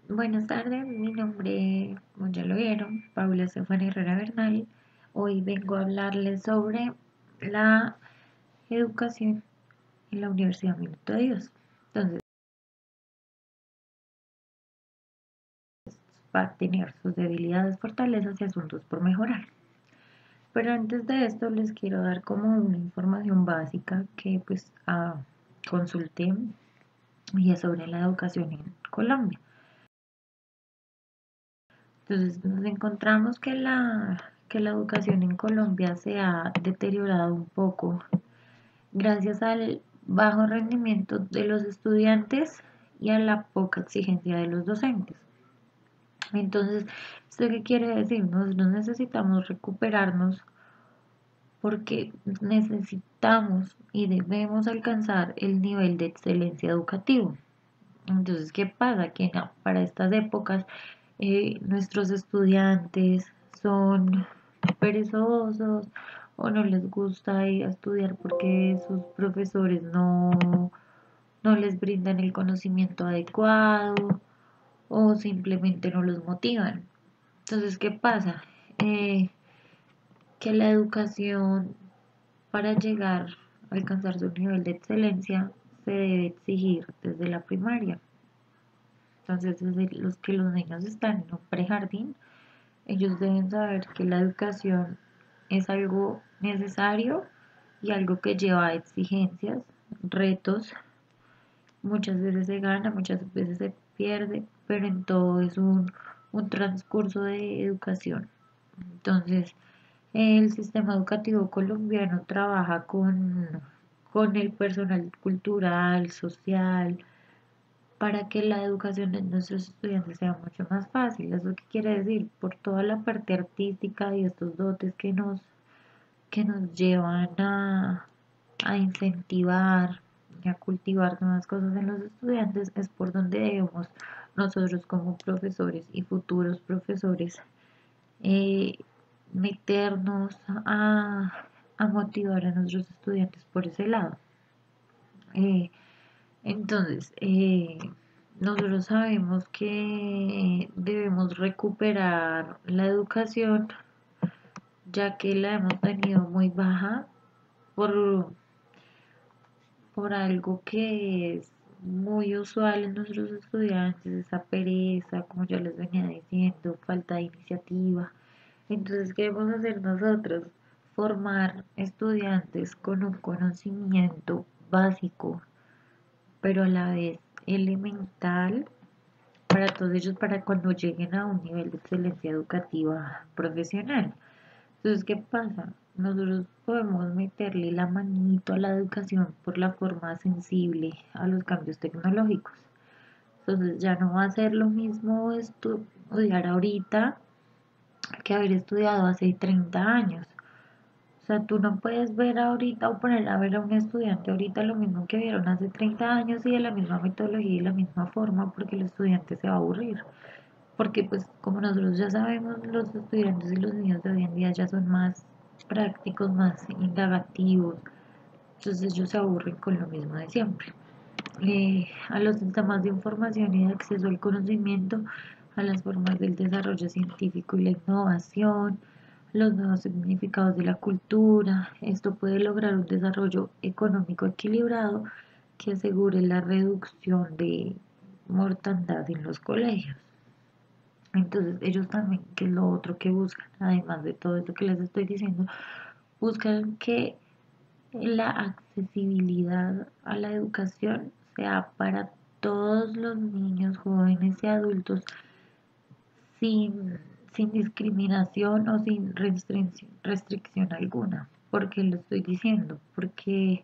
Buenas tardes, mi nombre, como ya lo vieron, Paula Estefania Herrera Bernal. Hoy vengo a hablarles sobre la educación en la Universidad Minuto de Dios. Entonces, va a tener sus debilidades, fortalezas y asuntos por mejorar. Pero antes de esto, les quiero dar como una información básica que consulté y es sobre la educación en Colombia. Entonces nos encontramos que la educación en Colombia se ha deteriorado un poco gracias al bajo rendimiento de los estudiantes y a la poca exigencia de los docentes. Entonces, ¿esto qué quiere decir? Nosotros necesitamos recuperarnos porque necesitamos y debemos alcanzar el nivel de excelencia educativo. Entonces, ¿qué pasa? Que para estas épocas nuestros estudiantes son perezosos o no les gusta ir a estudiar porque sus profesores no les brindan el conocimiento adecuado o simplemente no los motivan. Entonces, ¿qué pasa? Que la educación para llegar a alcanzar su nivel de excelencia se debe exigir desde la primaria. Entonces, desde los niños están en un prejardín, ellos deben saber que la educación es algo necesario y algo que lleva a exigencias, retos. Muchas veces se gana, muchas veces se pierde, pero en todo es un transcurso de educación. Entonces, el sistema educativo colombiano trabaja con el personal cultural, social, para que la educación de nuestros estudiantes sea mucho más fácil. ¿Eso qué quiere decir? Por toda la parte artística y estos dotes que nos llevan a incentivar y a cultivar nuevas cosas en los estudiantes, es por donde debemos nosotros como profesores y futuros profesores eh, meternos a motivar a nuestros estudiantes por ese lado. Eh, entonces, nosotros sabemos que debemos recuperar la educación, ya que la hemos tenido muy baja por, por algo que es muy usual en nuestros estudiantes, esa pereza, como ya les venía diciendo, falta de iniciativa. Entonces, ¿qué debemos hacer nosotros? Formar estudiantes con un conocimiento básico, pero a la vez elemental para todos ellos para cuando lleguen a un nivel de excelencia educativa profesional. Entonces, ¿qué pasa? Nosotros podemos meterle la manito a la educación por la forma sensible a los cambios tecnológicos. Entonces, ya no va a ser lo mismo estudiar ahorita que haber estudiado hace 30 años. O sea, tú no puedes ver ahorita o poner a ver a un estudiante ahorita lo mismo que vieron hace 30 años y de la misma metodología y la misma forma porque el estudiante se va a aburrir. Porque pues como nosotros ya sabemos, los estudiantes y los niños de hoy en día ya son más prácticos, más indagativos, entonces ellos se aburren con lo mismo de siempre. A los sistemas de información y de acceso al conocimiento, a las formas del desarrollo científico y la innovación, los nuevos significados de la cultura. Esto puede lograr un desarrollo económico equilibrado que asegure la reducción de mortandad en los colegios. Entonces ellos también, que es lo otro que buscan, además de todo esto que les estoy diciendo, buscan que la accesibilidad a la educación sea para todos los niños, jóvenes y adultos sin, sin discriminación o sin restricción alguna. ¿Por qué lo estoy diciendo? Porque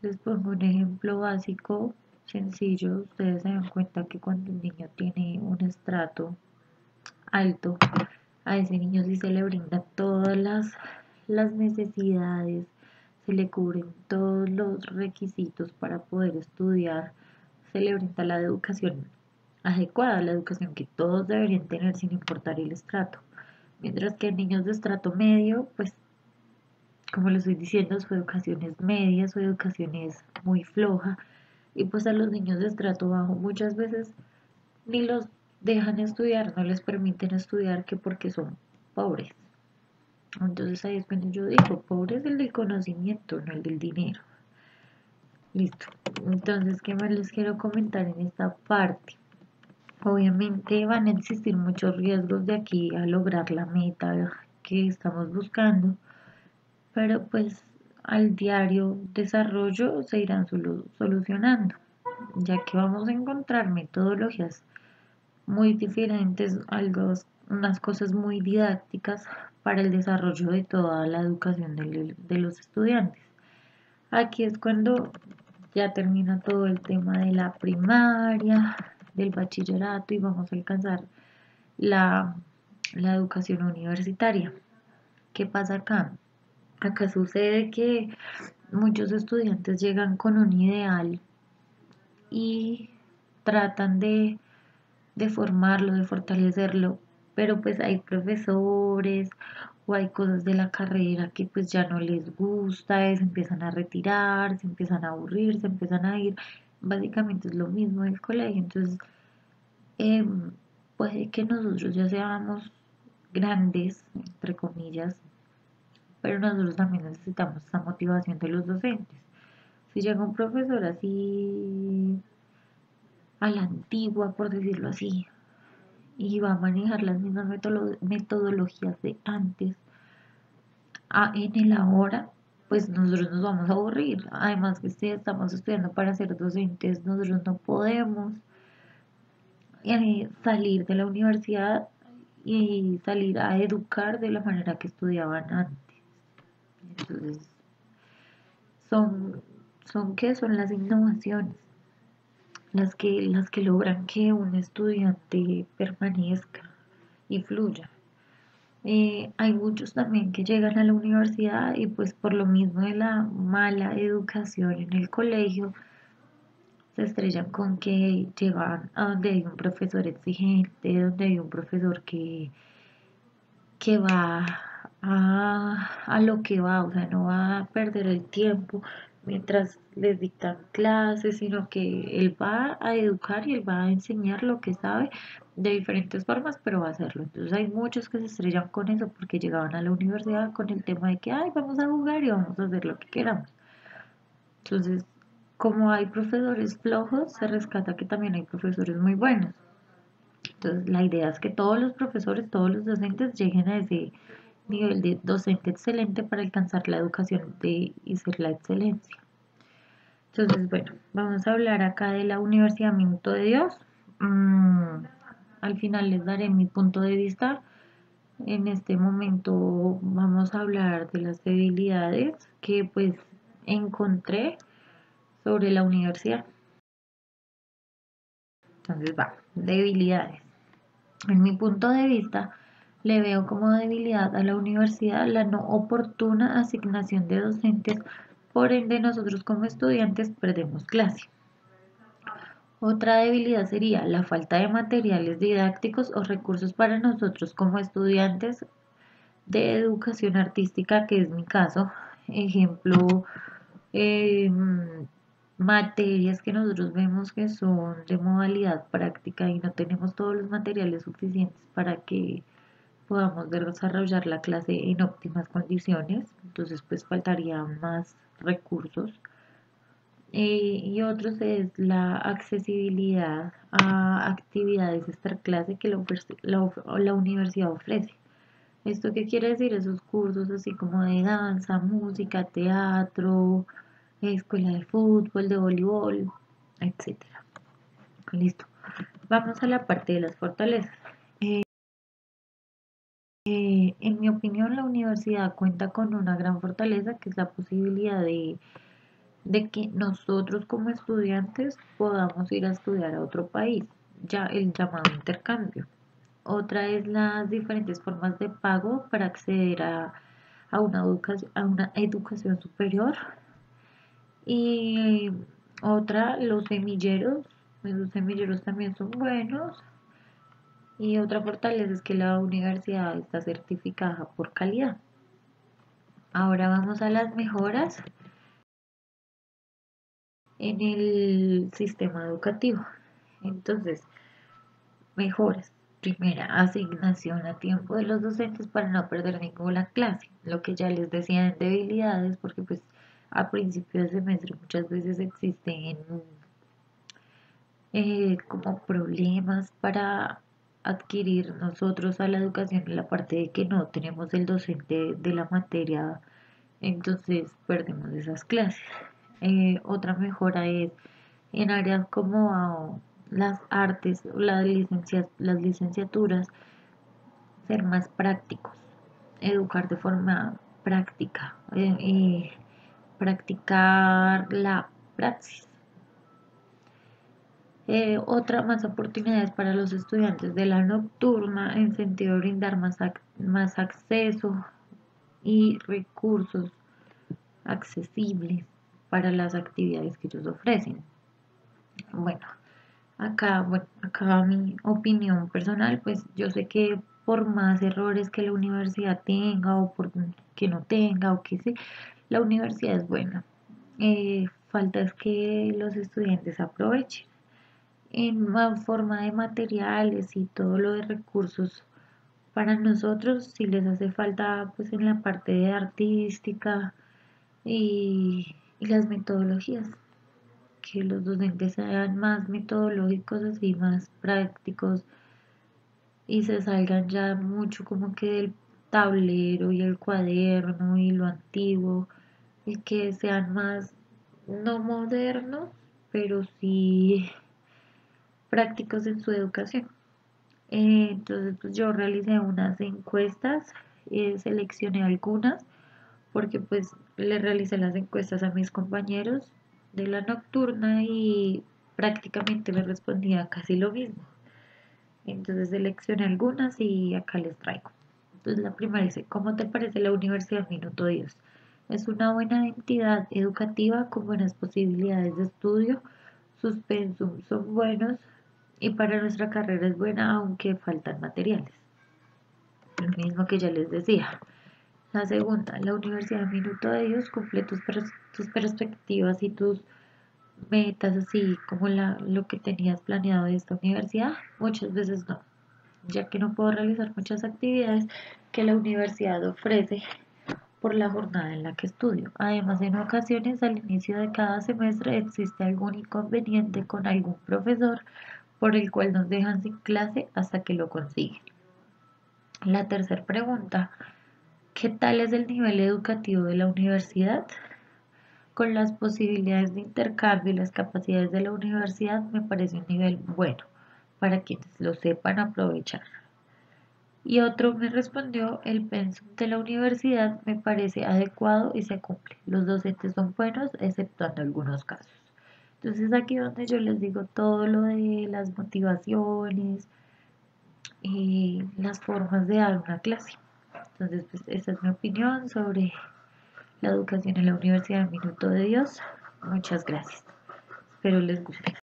les pongo un ejemplo básico, sencillo. Ustedes se dan cuenta que cuando un niño tiene un estrato alto, a ese niño sí se le brindan todas las necesidades, se le cubren todos los requisitos para poder estudiar, se le brinda la educación adecuada, la educación que todos deberían tener sin importar el estrato. Mientras que niños de estrato medio, pues como les estoy diciendo, su educación es media, su educación es muy floja y pues a los niños de estrato bajo muchas veces ni los dejan estudiar, no les permiten estudiar que porque son pobres. Entonces ahí es cuando yo digo, pobre es el del conocimiento, no el del dinero. Listo. Entonces, ¿qué más les quiero comentar en esta parte? Obviamente van a existir muchos riesgos de aquí a lograr la meta que estamos buscando, pero pues al diario desarrollo se irán solucionando, ya que vamos a encontrar metodologías muy diferentes, algo, unas cosas muy didácticas para el desarrollo de toda la educación de los estudiantes. Aquí es cuando ya termina todo el tema de la primaria, del bachillerato y vamos a alcanzar la, la educación universitaria. ¿Qué pasa acá? Acá sucede que muchos estudiantes llegan con un ideal y tratan de formarlo, de fortalecerlo, pero pues hay profesores o hay cosas de la carrera que pues ya no les gusta, se empiezan a retirar, se empiezan a aburrir, se empiezan a ir. Básicamente es lo mismo del colegio, entonces puede que nosotros ya seamos grandes, entre comillas, pero nosotros también necesitamos esa motivación de los docentes. Si llega un profesor así a la antigua, por decirlo así, y va a manejar las mismas metodologías de antes en el ahora, pues nosotros nos vamos a aburrir. Además que si estamos estudiando para ser docentes, nosotros no podemos salir de la universidad y salir a educar de la manera que estudiaban antes. Entonces, son, ¿qué? Son las innovaciones las que logran que un estudiante permanezca y fluya. Hay muchos también que llegan a la universidad y pues por lo mismo de la mala educación en el colegio se estrellan con que llegan a donde hay un profesor exigente, donde hay un profesor que va a lo que va, o sea, no va a perder el tiempo mientras les dictan clases, sino que él va a educar y él va a enseñar lo que sabe de diferentes formas, pero va a hacerlo. Entonces hay muchos que se estrellan con eso porque llegaban a la universidad con el tema de que, ay, vamos a jugar y vamos a hacer lo que queramos. Entonces, como hay profesores flojos, se rescata que también hay profesores muy buenos. Entonces, la idea es que todos los profesores, todos los docentes lleguen a ese nivel de docente excelente para alcanzar la educación y ser la excelencia. Entonces, bueno, vamos a hablar acá de la Universidad Minuto de Dios. Al final les daré mi punto de vista. En este momento vamos a hablar de las debilidades que pues encontré sobre la universidad. Entonces va, debilidades. En mi punto de vista, le veo como debilidad a la universidad la no oportuna asignación de docentes, por ende nosotros como estudiantes perdemos clase. Otra debilidad sería la falta de materiales didácticos o recursos para nosotros como estudiantes de educación artística, que es mi caso. Ejemplo, eh, materias que nosotros vemos que son de modalidad práctica y no tenemos todos los materiales suficientes para que podamos desarrollar la clase en óptimas condiciones, entonces pues faltarían más recursos. Y otros es la accesibilidad a actividades extraclase que la universidad ofrece. ¿Esto qué quiere decir? Esos cursos así como de danza, música, teatro, escuela de fútbol, de voleibol, etcétera. Listo. Vamos a la parte de las fortalezas. En mi opinión, la universidad cuenta con una gran fortaleza que es la posibilidad de que nosotros como estudiantes podamos ir a estudiar a otro país, ya el llamado intercambio. Otra es las diferentes formas de pago para acceder a una educación superior. Y otra, los semilleros también son buenos. Y otra fortaleza es que la universidad está certificada por calidad. Ahora vamos a las mejoras en el sistema educativo. Entonces, mejoras. Primera, asignación a tiempo de los docentes para no perder ninguna clase. Lo que ya les decía en debilidades, porque pues a principio de semestre muchas veces existen como problemas para adquirir nosotros a la educación en la parte de que no tenemos el docente de la materia, entonces perdemos esas clases. Otra mejora es en áreas como las artes o las licenciaturas, ser más prácticos, educar de forma práctica, practicar la praxis. Otra, más oportunidades para los estudiantes de la nocturna en sentido de brindar más acceso y recursos accesibles para las actividades que ellos ofrecen. Bueno, acá mi opinión personal, pues yo sé que por más errores que la universidad tenga o por que no tenga o que sí, la universidad es buena. Falta es que los estudiantes aprovechen en forma de materiales y todo lo de recursos. Para nosotros, si les hace falta, pues en la parte de artística y las metodologías, que los docentes sean más metodológicos, así más prácticos y se salgan ya mucho como que del tablero y el cuaderno y lo antiguo y que sean más no modernos, pero sí prácticos en su educación. Entonces, pues yo realicé unas encuestas, seleccioné algunas, porque pues le realicé las encuestas a mis compañeros de la nocturna y prácticamente me respondía casi lo mismo. Entonces seleccioné algunas y acá les traigo. Entonces la primera dice, ¿cómo te parece la Universidad Minuto Dios? Es una buena entidad educativa con buenas posibilidades de estudio, sus pensums son buenos y para nuestra carrera es buena aunque faltan materiales. Lo mismo que ya les decía. La segunda, la Universidad Minuto de Dios cumple tus perspectivas y tus metas, así como lo que tenías planeado de esta universidad. Muchas veces no, ya que no puedo realizar muchas actividades que la universidad ofrece por la jornada en la que estudio. Además, en ocasiones al inicio de cada semestre existe algún inconveniente con algún profesor por el cual nos dejan sin clase hasta que lo consiguen. La tercera pregunta, ¿qué tal es el nivel educativo de la universidad? Con las posibilidades de intercambio y las capacidades de la universidad me parece un nivel bueno para quienes lo sepan aprovechar. Y otro me respondió, el pensum de la universidad me parece adecuado y se cumple. Los docentes son buenos, exceptuando algunos casos. Entonces aquí donde yo les digo todo lo de las motivaciones y las formas de dar una clase. Entonces, pues esa es mi opinión sobre la educación en la Universidad Minuto de Dios. Muchas gracias. Espero les guste.